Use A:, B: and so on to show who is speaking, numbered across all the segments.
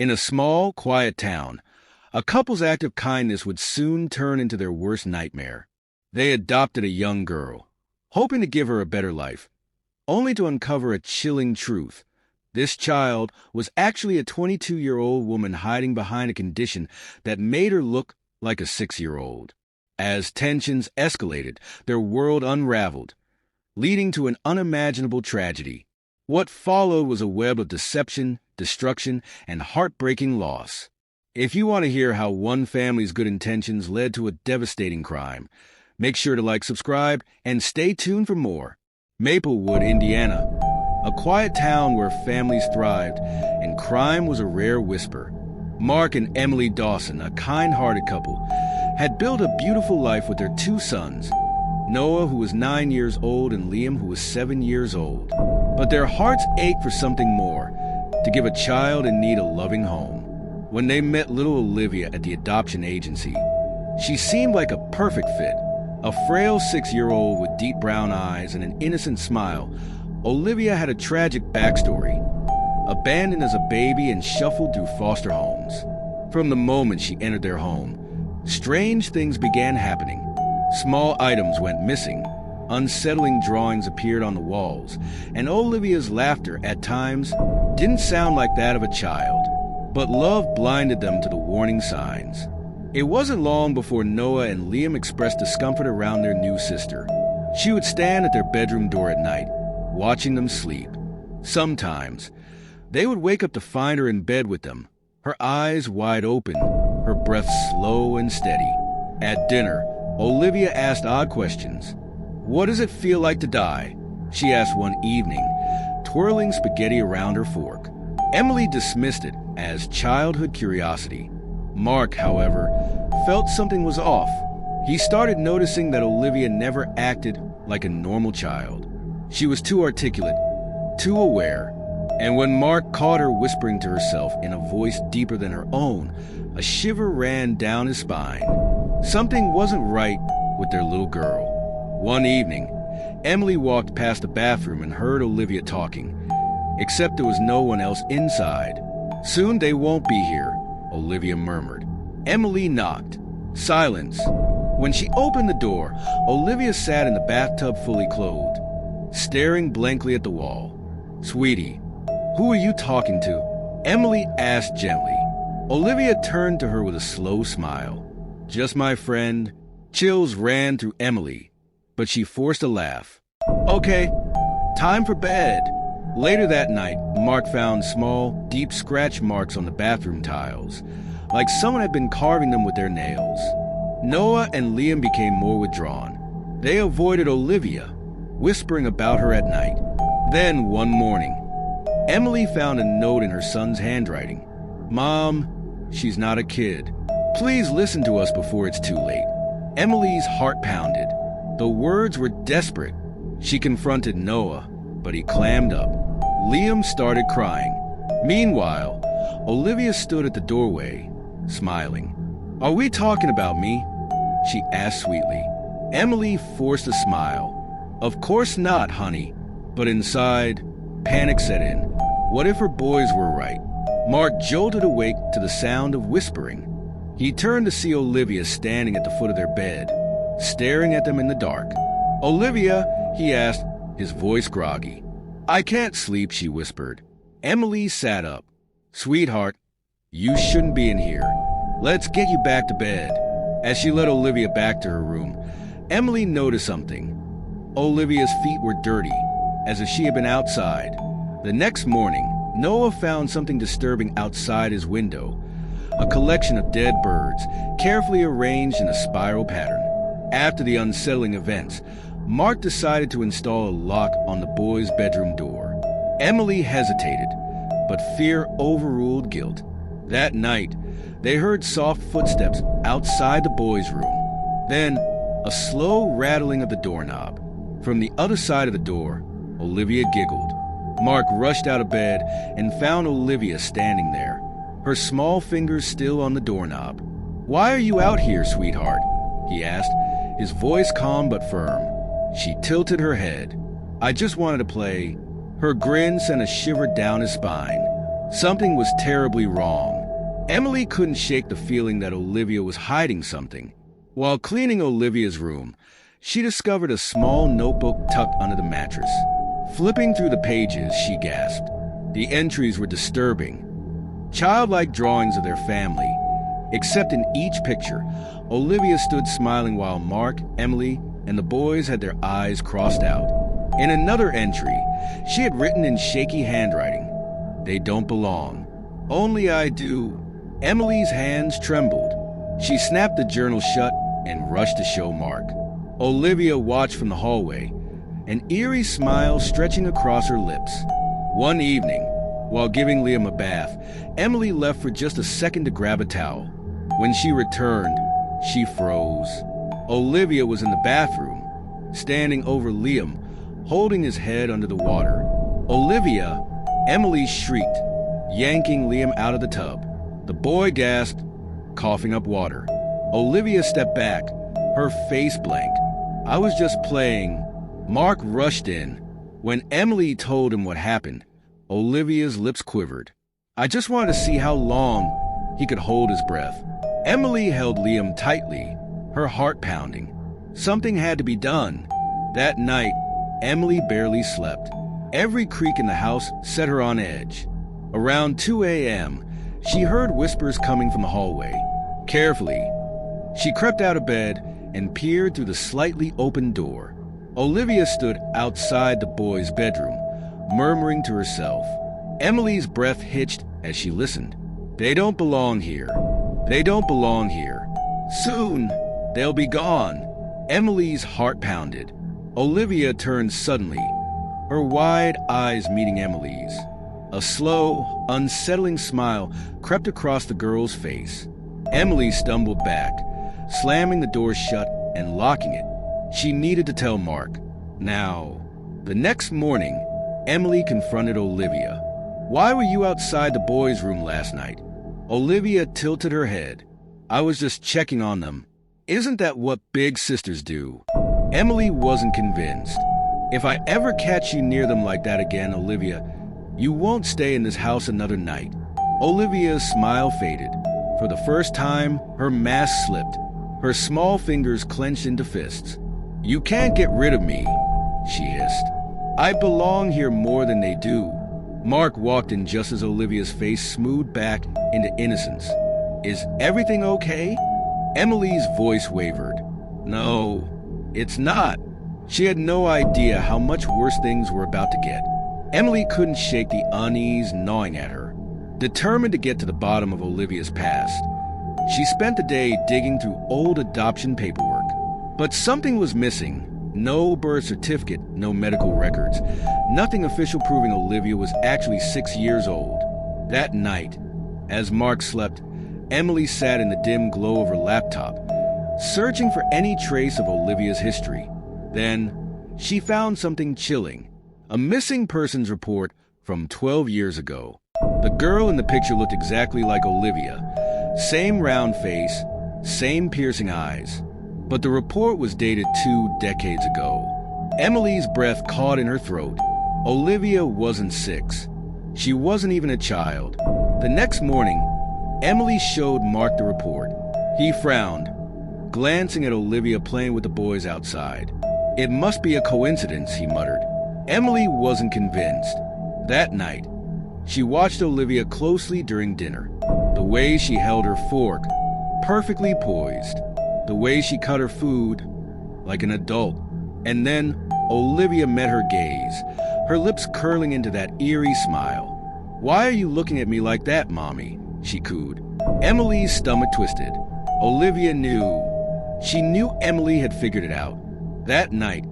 A: In a small, quiet town, a couple's act of kindness would soon turn into their worst nightmare. They adopted a young girl, hoping to give her a better life, only to uncover a chilling truth. This child was actually a 22-year-old woman hiding behind a condition that made her look like a 6-year-old. As tensions escalated, their world unraveled, leading to an unimaginable tragedy. What followed was a web of deception, destruction, and heartbreaking loss. If you want to hear how one family's good intentions led to a devastating crime, make sure to like, subscribe, and stay tuned for more. Maplewood, Indiana, a quiet town where families thrived and crime was a rare whisper. Mark and Emily Dawson, a kind-hearted couple, had built a beautiful life with their 2 sons, Noah, who was 9 years old, and Liam, who was 7 years old. But their hearts ached for something more, to give a child in need a loving home. When they met little Olivia at the adoption agency, she seemed like a perfect fit. A frail 6-year-old with deep brown eyes and an innocent smile, Olivia had a tragic backstory. Abandoned as a baby and shuffled through foster homes. From the moment she entered their home, strange things began happening. Small items went missing, unsettling drawings appeared on the walls, and Olivia's laughter at times didn't sound like that of a child. But love blinded them to the warning signs. It wasn't long before Noah and Liam expressed discomfort around their new sister. She would stand at their bedroom door at night, watching them sleep. Sometimes, they would wake up to find her in bed with them, her eyes wide open, her breath slow and steady. At dinner, Olivia asked odd questions. "What does it feel like to die?" she asked one evening, twirling spaghetti around her fork. Emily dismissed it as childhood curiosity. Mark, however, felt something was off. He started noticing that Olivia never acted like a normal child. She was too articulate, too aware, and when Mark caught her whispering to herself in a voice deeper than her own, a shiver ran down his spine. Something wasn't right with their little girl. One evening, Emily walked past the bathroom and heard Olivia talking, except there was no one else inside. "Soon they won't be here," Olivia murmured. Emily knocked. Silence. When she opened the door, Olivia sat in the bathtub fully clothed, staring blankly at the wall. "Sweetie, who are you talking to?" Emily asked gently. Olivia turned to her with a slow smile. "Just my friend." Chills ran through Emily, but she forced a laugh. "Okay, time for bed." Later that night, Mark found small, deep scratch marks on the bathroom tiles, like someone had been carving them with their nails. Noah and Liam became more withdrawn. They avoided Olivia, whispering about her at night. Then, one morning, Emily found a note in her son's handwriting. "Mom, she's not a kid. Please listen to us before it's too late." Emily's heart pounded. The words were desperate. She confronted Noah, but he clammed up. Liam started crying. Meanwhile, Olivia stood at the doorway, smiling. "Are we talking about me?" she asked sweetly. Emily forced a smile. "Of course not, honey." But inside, panic set in. What if her boys were right? Mark jolted awake to the sound of whispering. He turned to see Olivia standing at the foot of their bed, staring at them in the dark. "Olivia," he asked, his voice groggy. "I can't sleep," she whispered. Emily sat up. "Sweetheart, you shouldn't be in here. Let's get you back to bed." As she led Olivia back to her room, Emily noticed something. Olivia's feet were dirty, as if she had been outside. The next morning, Noah found something disturbing outside his window. A collection of dead birds, carefully arranged in a spiral pattern. After the unsettling events, Mark decided to install a lock on the boys' bedroom door. Emily hesitated, but fear overruled guilt. That night, they heard soft footsteps outside the boys' room. Then, a slow rattling of the doorknob. From the other side of the door, Olivia giggled. Mark rushed out of bed and found Olivia standing there, her small fingers still on the doorknob. "Why are you out here, sweetheart?" he asked, his voice calm but firm. She tilted her head. "I just wanted to play." Her grin sent a shiver down his spine. Something was terribly wrong. Emily couldn't shake the feeling that Olivia was hiding something. While cleaning Olivia's room, she discovered a small notebook tucked under the mattress. Flipping through the pages, she gasped. The entries were disturbing. Childlike drawings of their family. Except in each picture, Olivia stood smiling while Mark, Emily, and the boys had their eyes crossed out. In another entry, she had written in shaky handwriting, "They don't belong. Only I do." Emily's hands trembled. She snapped the journal shut and rushed to show Mark. Olivia watched from the hallway, an eerie smile stretching across her lips. One evening, while giving Liam a bath, Emily left for just a second to grab a towel. When she returned, she froze. Olivia was in the bathroom, standing over Liam, holding his head under the water. "Olivia!" Emily shrieked, yanking Liam out of the tub. The boy gasped, coughing up water. Olivia stepped back, her face blank. "I was just playing." Mark rushed in. When Emily told him what happened, Olivia's lips quivered. "I just wanted to see how long he could hold his breath." Emily held Liam tightly, her heart pounding. Something had to be done. That night, Emily barely slept. Every creak in the house set her on edge. Around 2 a.m., she heard whispers coming from the hallway. Carefully, she crept out of bed and peered through the slightly open door. Olivia stood outside the boys' bedroom, murmuring to herself. Emily's breath hitched as she listened. "They don't belong here. They don't belong here. Soon, they'll be gone." Emily's heart pounded. Olivia turned suddenly, her wide eyes meeting Emily's. A slow, unsettling smile crept across the girl's face. Emily stumbled back, slamming the door shut and locking it. She needed to tell Mark. Now, the next morning, Emily confronted Olivia. "Why were you outside the boys' room last night?" Olivia tilted her head. "I was just checking on them. Isn't that what big sisters do?" Emily wasn't convinced. "If I ever catch you near them like that again, Olivia, you won't stay in this house another night." Olivia's smile faded. For the first time, her mask slipped. Her small fingers clenched into fists. "You can't get rid of me," she hissed. "I belong here more than they do." Mark walked in just as Olivia's face smoothed back into innocence. "Is everything okay?" Emily's voice wavered. "No, it's not." She had no idea how much worse things were about to get. Emily couldn't shake the unease gnawing at her. Determined to get to the bottom of Olivia's past, she spent the day digging through old adoption paperwork. But something was missing. No birth certificate, no medical records, nothing official proving Olivia was actually 6 years old. That night, as Mark slept, Emily sat in the dim glow of her laptop, searching for any trace of Olivia's history. Then, she found something chilling. A missing persons report from 12 years ago. The girl in the picture looked exactly like Olivia. Same round face, same piercing eyes. But the report was dated 2 decades ago. Emily's breath caught in her throat. Olivia wasn't 6. She wasn't even a child. The next morning, Emily showed Mark the report. He frowned, glancing at Olivia playing with the boys outside. "It must be a coincidence," he muttered. Emily wasn't convinced. That night, she watched Olivia closely during dinner. The way she held her fork, perfectly poised. The way she cut her food, like an adult. And then Olivia met her gaze, her lips curling into that eerie smile. "Why are you looking at me like that, Mommy?" she cooed. Emily's stomach twisted. Olivia knew. She knew Emily had figured it out. That night,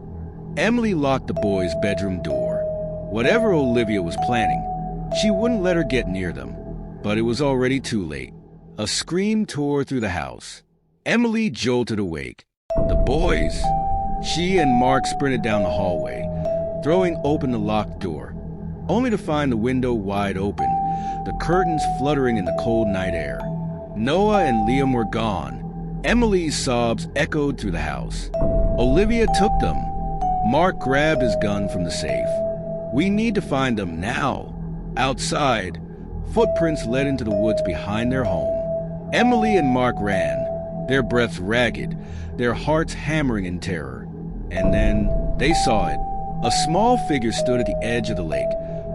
A: Emily locked the boys' bedroom door. Whatever Olivia was planning, she wouldn't let her get near them. But it was already too late. A scream tore through the house. Emily jolted awake. The boys. She and Mark sprinted down the hallway, throwing open the locked door, only to find the window wide open, the curtains fluttering in the cold night air. Noah and Liam were gone. Emily's sobs echoed through the house. Olivia took them. Mark grabbed his gun from the safe. "We need to find them now." Outside, Footprints led into the woods behind their home. Emily and Mark ran, their breaths ragged, their hearts hammering in terror. And then they saw it. A small figure stood at the edge of the lake,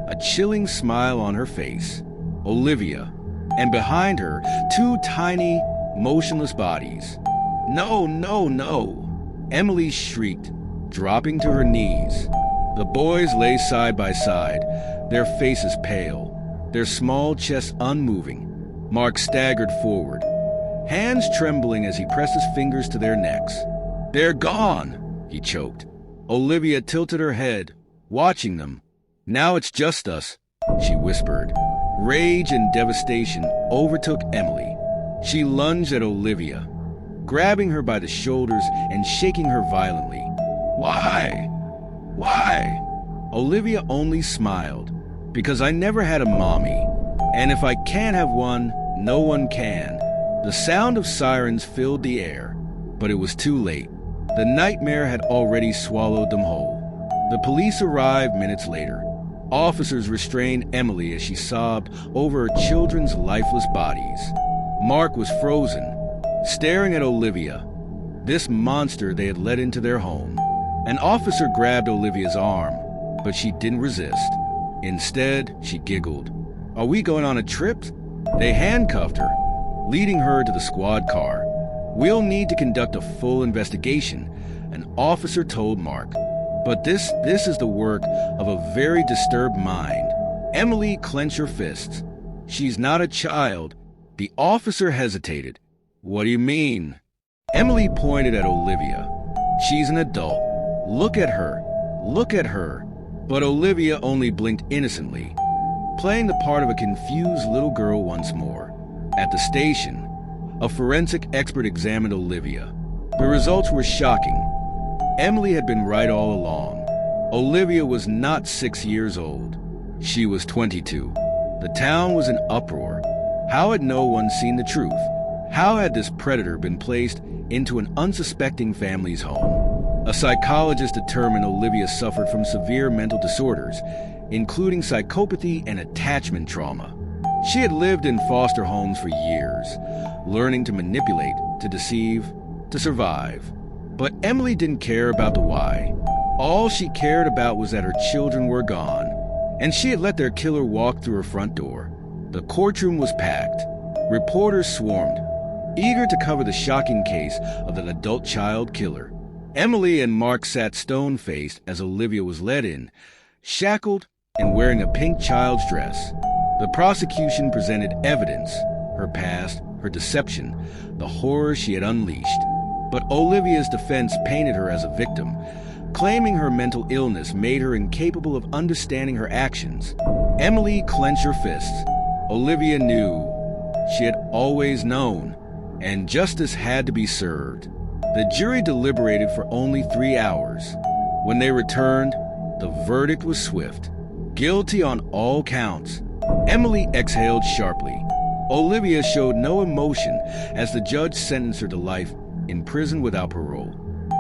A: a chilling smile on her face. Olivia. And behind her, two tiny, motionless bodies. No, no, no. Emily shrieked, dropping to her knees. The boys lay side by side, their faces pale, their small chests unmoving. Mark staggered forward, hands trembling as he pressed his fingers to their necks. "They're gone," he choked. Olivia tilted her head, watching them. "Now it's just us," she whispered. Rage and devastation overtook Emily. She lunged at Olivia, grabbing her by the shoulders and shaking her violently. "Why? Why?" Olivia only smiled. "Because I never had a mommy, and if I can't have one, no one can." The sound of sirens filled the air, but it was too late. The nightmare had already swallowed them whole. The police arrived minutes later. Officers restrained Emily as she sobbed over her children's lifeless bodies. Mark was frozen, staring at Olivia, this monster they had let into their home. An officer grabbed Olivia's arm, but she didn't resist. Instead, she giggled. "Are we going on a trip?" They handcuffed her, leading her to the squad car. "We'll need to conduct a full investigation," an officer told Mark. "But this is the work of a very disturbed mind." Emily clenched her fists. "She's not a child." The officer hesitated. "What do you mean?" Emily pointed at Olivia. "She's an adult. Look at her. Look at her." But Olivia only blinked innocently, playing the part of a confused little girl once more. At the station, a forensic expert examined Olivia. The results were shocking. Emily had been right all along. Olivia was not 6 years old. She was 22. The town was in uproar. How had no one seen the truth? How had this predator been placed into an unsuspecting family's home? A psychologist determined Olivia suffered from severe mental disorders, including psychopathy and attachment trauma. She had lived in foster homes for years, learning to manipulate, to deceive, to survive. But Emily didn't care about the why. All she cared about was that her children were gone, and she had let their killer walk through her front door. The courtroom was packed. Reporters swarmed, eager to cover the shocking case of an adult child killer. Emily and Mark sat stone-faced as Olivia was led in, shackled and wearing a pink child's dress. The prosecution presented evidence, her past, her deception, the horror she had unleashed. But Olivia's defense painted her as a victim, claiming her mental illness made her incapable of understanding her actions. Emily clenched her fists. Olivia knew. She had always known, and justice had to be served. The jury deliberated for only 3 hours. When they returned, the verdict was swift. Guilty on all counts. Emily exhaled sharply. Olivia showed no emotion as the judge sentenced her to life in prison without parole.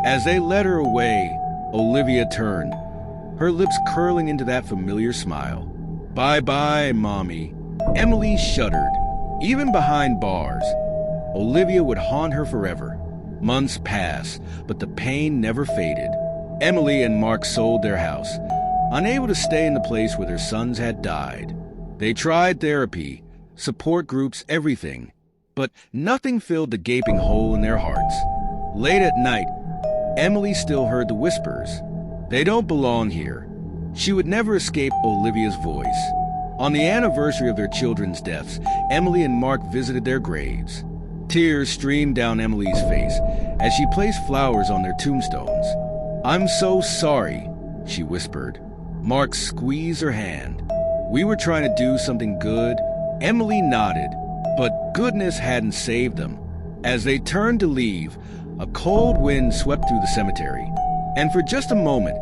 A: As they led her away, Olivia turned, her lips curling into that familiar smile. "Bye-bye, Mommy." Emily shuddered. Even behind bars, Olivia would haunt her forever. Months passed, but the pain never faded. Emily and Mark sold their house, unable to stay in the place where their sons had died. They tried therapy, support groups, everything, but nothing filled the gaping hole in their hearts. Late at night, Emily still heard the whispers. "They don't belong here." She would never escape Olivia's voice. On the anniversary of their children's deaths, Emily and Mark visited their graves. Tears streamed down Emily's face as she placed flowers on their tombstones. "I'm so sorry," she whispered. Mark squeezed her hand. "We were trying to do something good." Emily nodded, but goodness hadn't saved them. As they turned to leave, a cold wind swept through the cemetery, and for just a moment,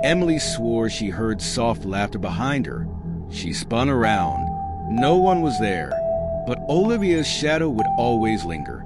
A: Emily swore she heard soft laughter behind her. She spun around. No one was there, but Olivia's shadow would always linger.